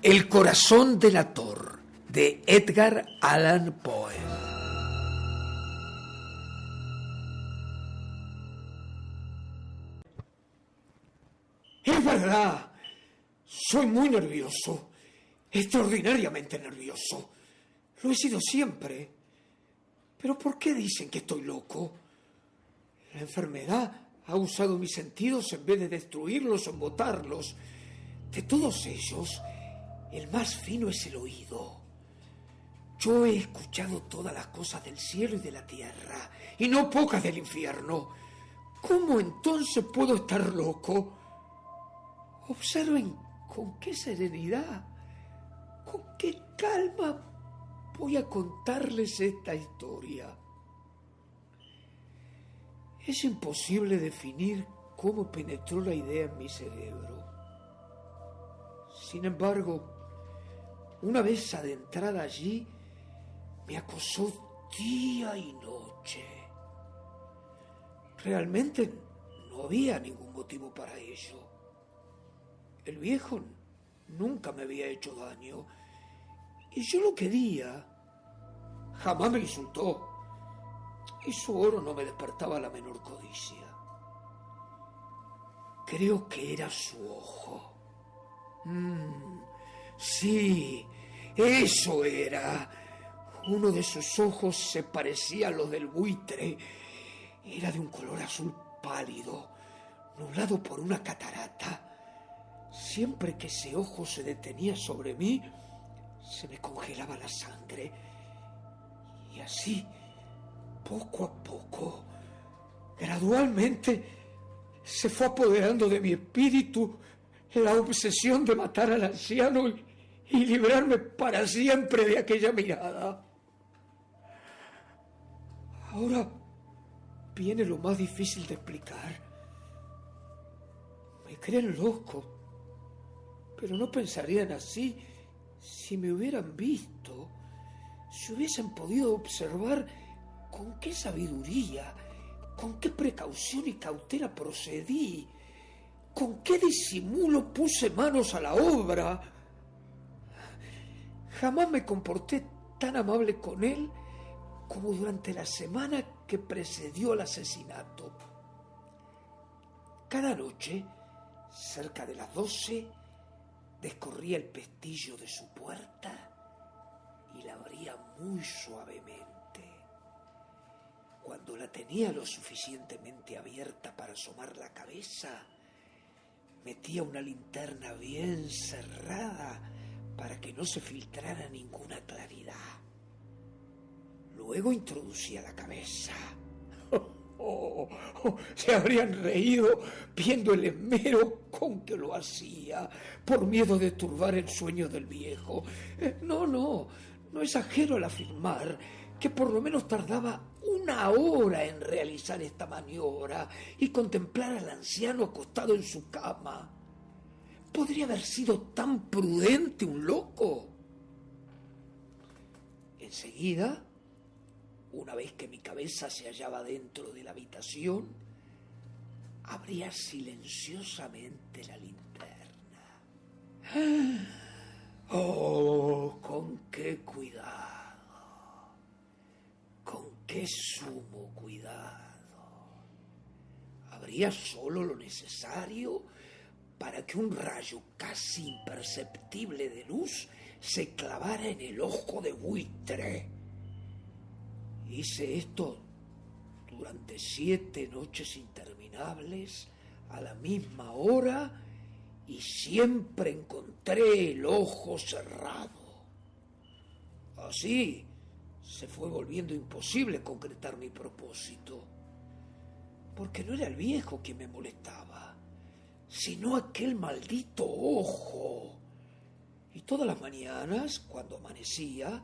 El corazón delator, de Edgar Allan Poe. Es verdad, soy muy nervioso, extraordinariamente nervioso. Lo he sido siempre. Pero ¿por qué dicen que estoy loco? La enfermedad ha usado mis sentidos en vez de destruirlos o embotarlos. De todos ellos, el más fino es el oído. Yo he escuchado todas las cosas del cielo y de la tierra, y no pocas del infierno. ¿Cómo entonces puedo estar loco? Observen con qué serenidad, con qué calma voy a contarles esta historia. Es imposible definir cómo penetró la idea en mi cerebro. Sin embargo, una vez adentrada allí, me acosó día y noche. Realmente no había ningún motivo para ello. El viejo nunca me había hecho daño y yo lo quería. Jamás me insultó y su oro no me despertaba la menor codicia. Creo que era su ojo. Sí, eso era. Uno de sus ojos se parecía a los del buitre. Era de un color azul pálido, nublado por una catarata. Siempre que ese ojo se detenía sobre mí, se me congelaba la sangre. Y así, poco a poco, gradualmente, se fue apoderando de mi espíritu la obsesión de matar al anciano y librarme para siempre de aquella mirada. Ahora viene lo más difícil de explicar. Me creen loco, pero no pensarían así si me hubieran visto, si hubiesen podido observar con qué sabiduría, con qué precaución y cautela procedí, con qué disimulo puse manos a la obra. Jamás me comporté tan amable con él como durante la semana que precedió al asesinato. Cada noche, cerca de las 12, descorría el pestillo de su puerta y la abría muy suavemente. Cuando la tenía lo suficientemente abierta para asomar la cabeza, metía una linterna bien cerrada para que no se filtrara ninguna claridad. Luego introducía la cabeza. Se habrían reído viendo el esmero con que lo hacía, por miedo de turbar el sueño del viejo. No exagero al afirmar que por lo menos tardaba 1 hora en realizar esta maniobra y contemplar al anciano acostado en su cama. ¿Podría haber sido tan prudente un loco? Enseguida, una vez que mi cabeza se hallaba dentro de la habitación, abría silenciosamente la linterna. ¡Oh, con qué cuidado! ¡Con qué sumo cuidado! Abría solo lo necesario para que un rayo casi imperceptible de luz se clavara en el ojo de buitre. Hice esto durante 7 noches interminables, a la misma hora, y siempre encontré el ojo cerrado. Así se fue volviendo imposible concretar mi propósito, porque no era el viejo quien me molestaba, sino aquel maldito ojo. Y todas las mañanas, cuando amanecía,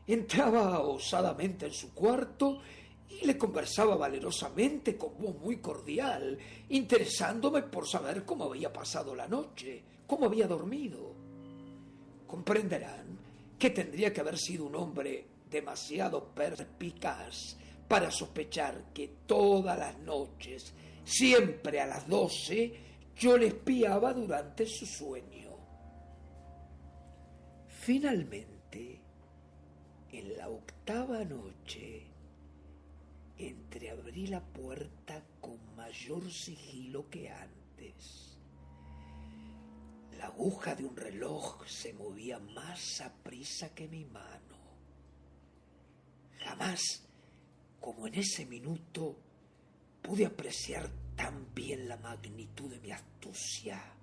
entraba osadamente en su cuarto y le conversaba valerosamente con voz muy cordial, interesándome por saber cómo había pasado la noche, cómo había dormido. Comprenderán que tendría que haber sido un hombre demasiado perspicaz para sospechar que todas las noches, siempre a las 12, yo le espiaba durante su sueño. Finalmente, en la 8ª noche, entreabrí la puerta con mayor sigilo que antes. La aguja de un reloj se movía más aprisa que mi mano. Jamás, como en ese minuto, pude apreciar tan bien la magnitud de mi astucia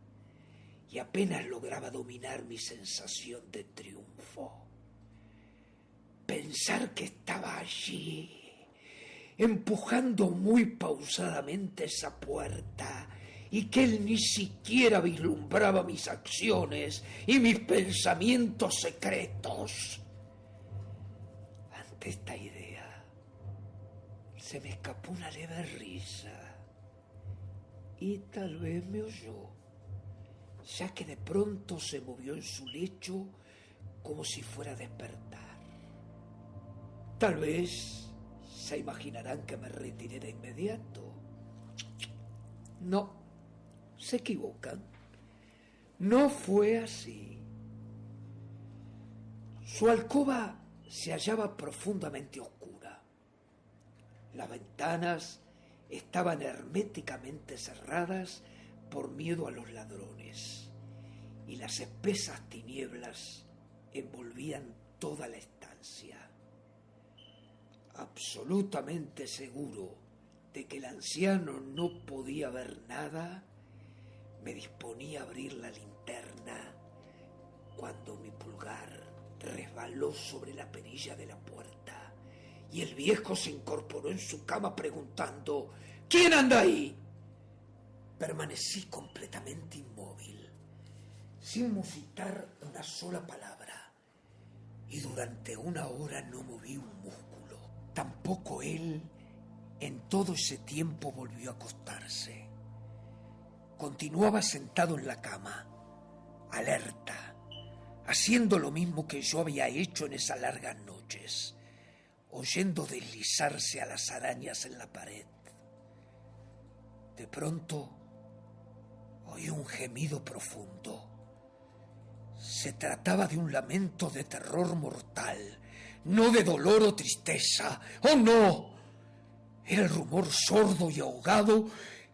y apenas lograba dominar mi sensación de triunfo. Pensar que estaba allí, empujando muy pausadamente esa puerta, y que él ni siquiera vislumbraba mis acciones y mis pensamientos secretos. Ante esta idea, se me escapó una leve risa, y tal vez me oyó, ya que de pronto se movió en su lecho como si fuera a despertar. Tal vez se imaginarán que me retiré de inmediato. No, se equivocan. No fue así. Su alcoba se hallaba profundamente oscura. Las ventanas estaban herméticamente cerradas por miedo a los ladrones, y las espesas tinieblas envolvían toda la estancia. Absolutamente seguro de que el anciano no podía ver nada, me disponía a abrir la linterna cuando mi pulgar resbaló sobre la perilla de la puerta y el viejo se incorporó en su cama preguntando: ¿Quién anda ahí? Permanecí completamente inmóvil, sin musitar una sola palabra, y durante 1 hora no moví un músculo. Tampoco él en todo ese tiempo volvió a acostarse. Continuaba sentado en la cama, alerta, haciendo lo mismo que yo había hecho en esas largas noches, oyendo deslizarse a las arañas en la pared. De pronto oí un gemido profundo. Se trataba de un lamento de terror mortal, no de dolor o tristeza. ¡Oh, no! Era el rumor sordo y ahogado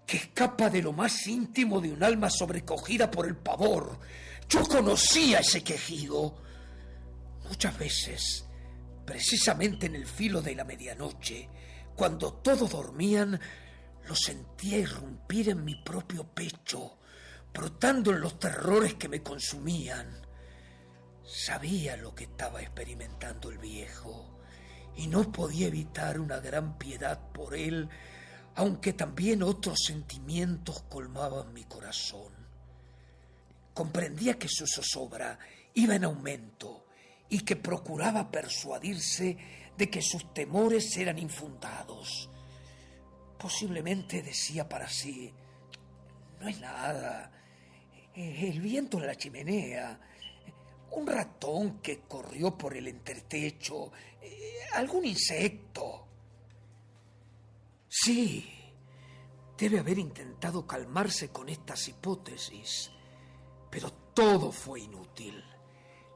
que escapa de lo más íntimo de un alma sobrecogida por el pavor. Yo conocía ese quejido. Muchas veces, precisamente en el filo de la medianoche, cuando todos dormían, lo sentía irrumpir en mi propio pecho, brotando en los terrores que me consumían. Sabía lo que estaba experimentando el viejo y no podía evitar una gran piedad por él, aunque también otros sentimientos colmaban mi corazón. Comprendía que su zozobra iba en aumento y que procuraba persuadirse de que sus temores eran infundados. Posiblemente decía para sí: no es nada, el viento en la chimenea, un ratón que corrió por el entretecho, algún insecto. Sí, debe haber intentado calmarse con estas hipótesis, pero todo fue inútil.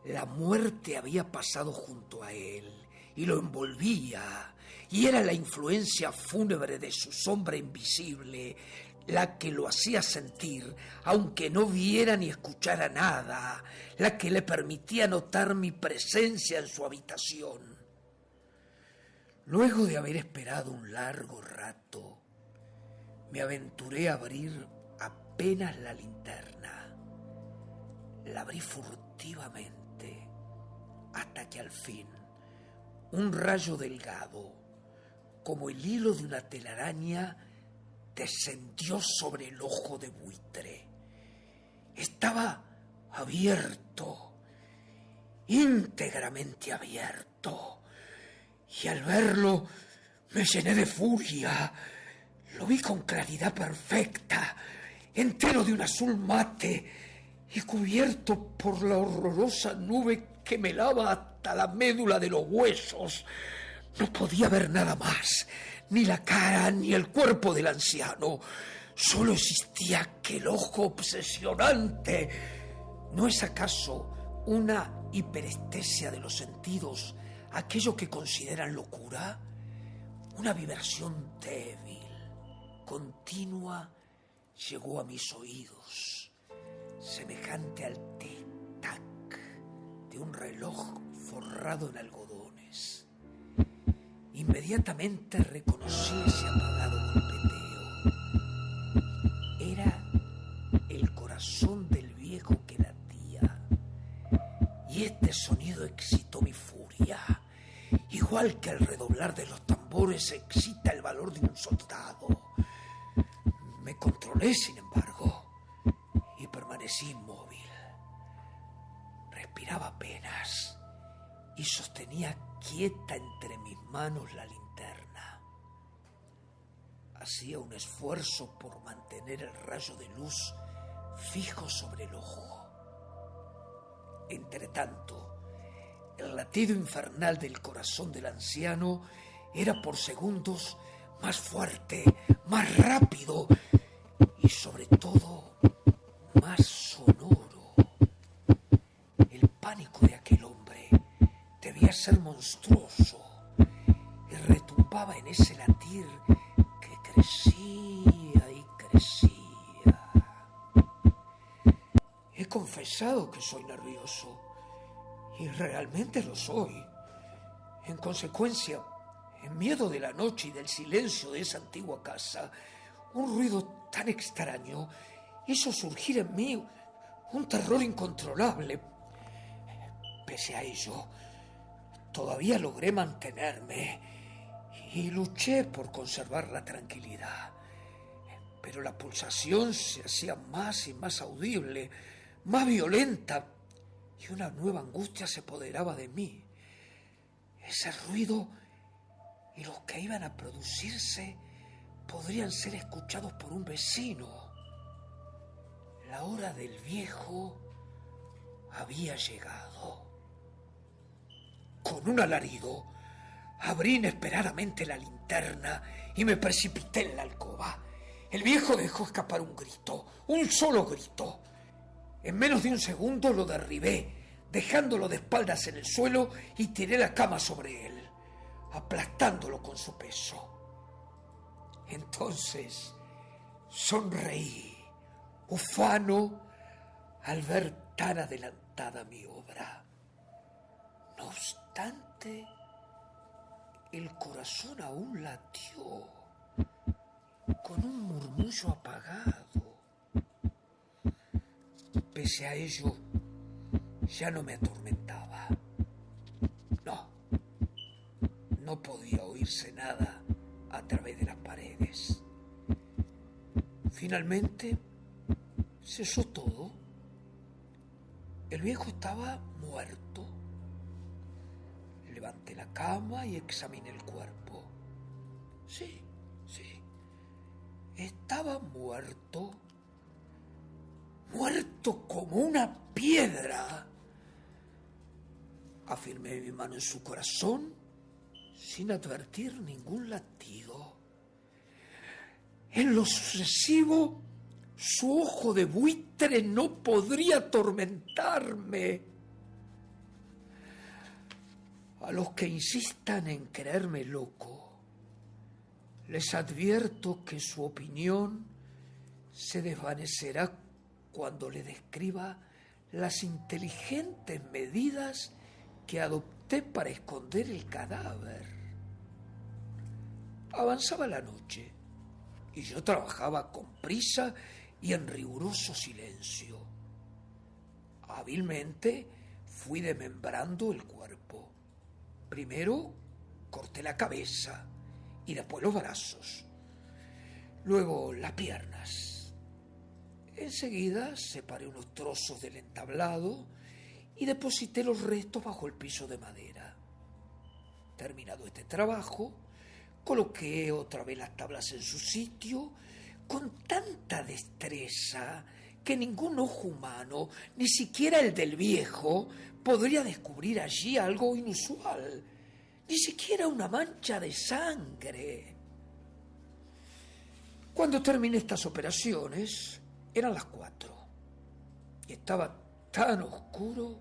La muerte había pasado junto a él y lo envolvía, y era la influencia fúnebre de su sombra invisible la que lo hacía sentir, aunque no viera ni escuchara nada, la que le permitía notar mi presencia en su habitación. Luego de haber esperado un largo rato, me aventuré a abrir apenas la linterna. La abrí furtivamente, hasta que al fin un rayo delgado, como el hilo de una telaraña, descendió sobre el ojo de buitre. Estaba abierto, íntegramente abierto, y al verlo me llené de furia. Lo vi con claridad perfecta, entero de un azul mate y cubierto por la horrorosa nube que me lava hasta la médula de los huesos. No podía ver nada más, ni la cara ni el cuerpo del anciano. Solo existía aquel ojo obsesionante. ¿No es acaso una hiperestesia de los sentidos, aquello que consideran locura, una vibración débil, continua, llegó a mis oídos, semejante al tic-tac de un reloj forrado en algodones. Inmediatamente reconocí ese apagado golpeteo. Era el corazón del viejo que latía, y este sonido excitó mi furia, igual que el redoblar de los tambores excita el valor de un soldado. Me controlé, sin embargo, y permanecí inmóvil. Respiraba apenas y sostenía quieta entre mis manos la linterna. Hacía un esfuerzo por mantener el rayo de luz fijo sobre el ojo. Entretanto, el latido infernal del corazón del anciano era por segundos más fuerte, más rápido y sobre todo más sonoro. El pánico de aquel hombre debía ser monstruoso y retumbaba en ese latir que crecía y crecía. He confesado que soy nervioso y realmente lo soy. En consecuencia, en miedo de la noche y del silencio de esa antigua casa, un ruido tan extraño hizo surgir en mí un terror incontrolable. Pese a ello, todavía logré mantenerme y luché por conservar la tranquilidad. Pero la pulsación se hacía más y más audible, más violenta, y una nueva angustia se apoderaba de mí. Ese ruido y los que iban a producirse podrían ser escuchados por un vecino. La hora del viejo había llegado. Con un alarido, abrí inesperadamente la linterna y me precipité en la alcoba. El viejo dejó escapar un grito, un solo grito. En menos de un segundo lo derribé, dejándolo de espaldas en el suelo, y tiré la cama sobre él, aplastándolo con su peso. Entonces sonreí, ufano, al ver tan adelantada mi obra. No obstante, el corazón aún latió, con un murmullo apagado. Pese a ello, ya no me atormentaba. No podía oírse nada a través de las paredes. Finalmente, cesó todo. El viejo estaba muerto. Levanté la cama y examiné el cuerpo. Sí, estaba muerto. Muerto como una piedra. Afirmé mi mano en su corazón sin advertir ningún latido. En lo sucesivo, su ojo de buitre no podría atormentarme. A los que insistan en creerme loco, les advierto que su opinión se desvanecerá cuando le describa las inteligentes medidas que adopté para esconder el cadáver. Avanzaba la noche y yo trabajaba con prisa y en riguroso silencio. Hábilmente fui desmembrando el cuerpo. Primero corté la cabeza y después los brazos, luego las piernas. Enseguida separé unos trozos del entablado y deposité los restos bajo el piso de madera. Terminado este trabajo, coloqué otra vez las tablas en su sitio con tanta destreza que ningún ojo humano, ni siquiera el del viejo, podría descubrir allí algo inusual, ni siquiera una mancha de sangre. Cuando terminé estas operaciones, eran las 4 y estaba tan oscuro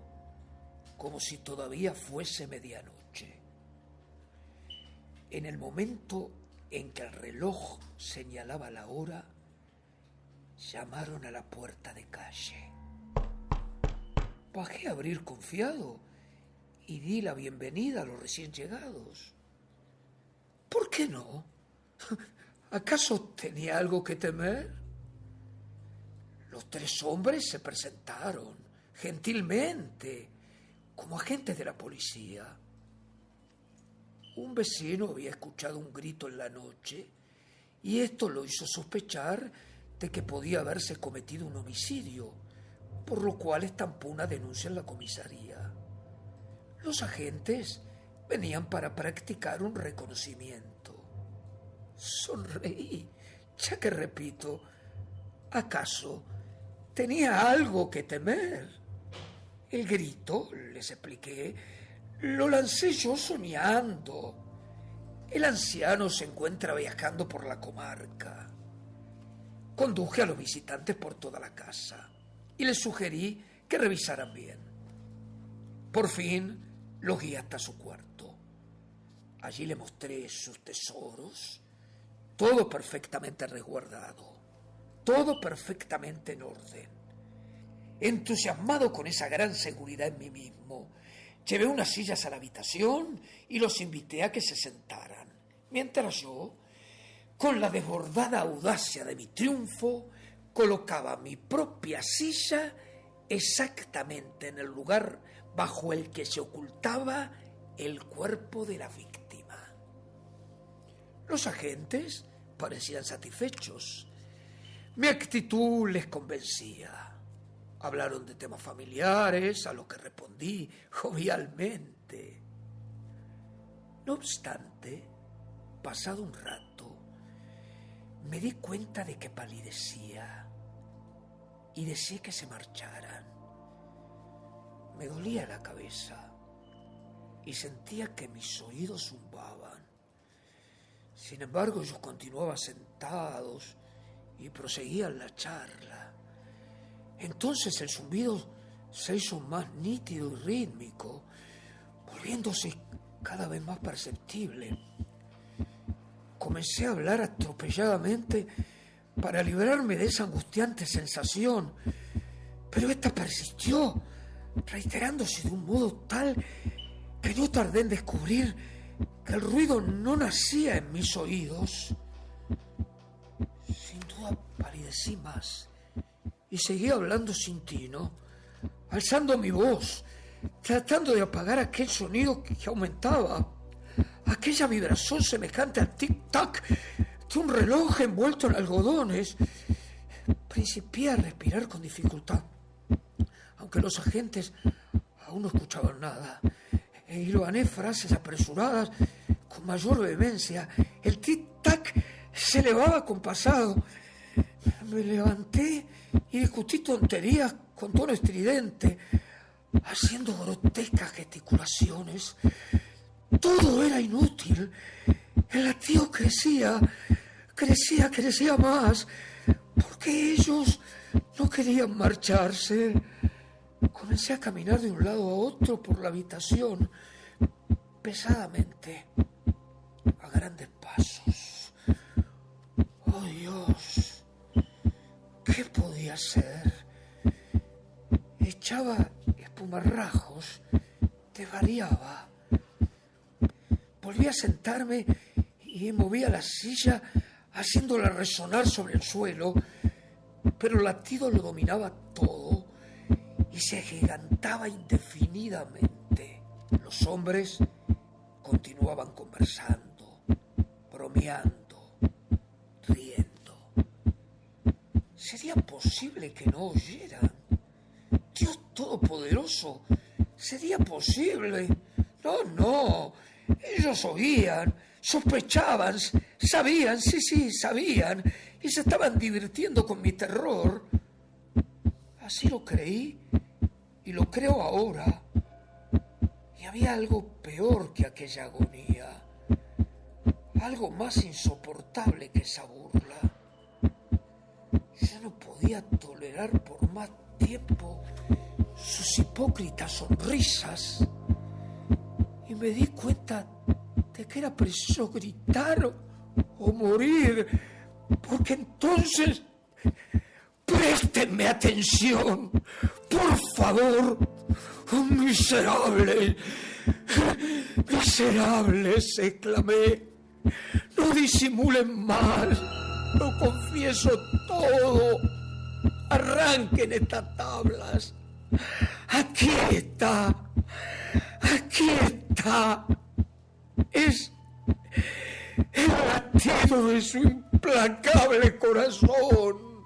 como si todavía fuese medianoche. En el momento en que el reloj señalaba la hora, llamaron a la puerta de calle. Bajé a abrir confiado y di la bienvenida a los recién llegados. ¿Por qué no? ¿Acaso tenía algo que temer? Los tres hombres se presentaron gentilmente como agentes de la policía. Un vecino había escuchado un grito en la noche y esto lo hizo sospechar de que podía haberse cometido un homicidio, por lo cual estampó una denuncia en la comisaría. Los agentes venían para practicar un reconocimiento. Sonreí, ya que repito, ¿acaso tenía algo que temer? El grito, les expliqué, lo lancé yo soñando. El anciano se encuentra viajando por la comarca. Conduje a los visitantes por toda la casa y les sugerí que revisaran bien. Por fin los guié hasta su cuarto. Allí le mostré sus tesoros, todo perfectamente resguardado, todo perfectamente en orden. Entusiasmado con esa gran seguridad en mí mismo, llevé unas sillas a la habitación y los invité a que se sentaran, mientras yo, con la desbordada audacia de mi triunfo, colocaba mi propia silla exactamente en el lugar bajo el que se ocultaba el cuerpo de la víctima. Los agentes parecían satisfechos. Mi actitud les convencía. Hablaron de temas familiares, a lo que respondí jovialmente. No obstante, pasado un rato, me di cuenta de que palidecía y deseé que se marcharan. Me dolía la cabeza y sentía que mis oídos zumbaban. Sin embargo, ellos continuaban sentados y proseguían la charla. Entonces el zumbido se hizo más nítido y rítmico, volviéndose cada vez más perceptible. Comencé a hablar atropelladamente para librarme de esa angustiante sensación, pero esta persistió, reiterándose de un modo tal que no tardé en descubrir que el ruido no nacía en mis oídos. Sin duda palidecí más y seguí hablando sin tino, alzando mi voz, tratando de apagar aquel sonido que aumentaba, aquella vibración semejante al tic-tac de un reloj envuelto en algodones. Principié a respirar con dificultad, aunque los agentes aún no escuchaban nada, e hilvané frases apresuradas con mayor vehemencia. El tic-tac se elevaba compasado. Me levanté y discutí tonterías con tono estridente, haciendo grotescas gesticulaciones. Todo era inútil. El latido crecía más, porque ellos no querían marcharse. Comencé a caminar de un lado a otro por la habitación, pesadamente, a grandes pasos. ¡Oh, Dios! ¿Qué podía hacer? Echaba espumarrajos, desvariaba. Volví a sentarme y movía la silla, haciéndola resonar sobre el suelo, pero el latido lo dominaba todo y se agigantaba indefinidamente. Los hombres continuaban conversando, bromeando, riendo. ¿Sería posible que no oyeran? Dios Todopoderoso, ¿sería posible? No, ellos oían, sospechaban, sabían, sí, sabían, y se estaban divirtiendo con mi terror. Así lo creí y lo creo ahora. Y había algo peor que aquella agonía, algo más insoportable que esa burla. Ya no podía tolerar por más tiempo sus hipócritas sonrisas y me di cuenta de que era preciso gritar o morir, porque entonces... ¡Préstenme atención! ¡Por favor! ¡Oh, miserables! ¡Miserables! Exclamé. ¡No disimulen más! ¡Lo confieso todo! ¡Arranquen estas tablas! ¡Aquí está! ¡Aquí está! Es el latido de su implacable corazón.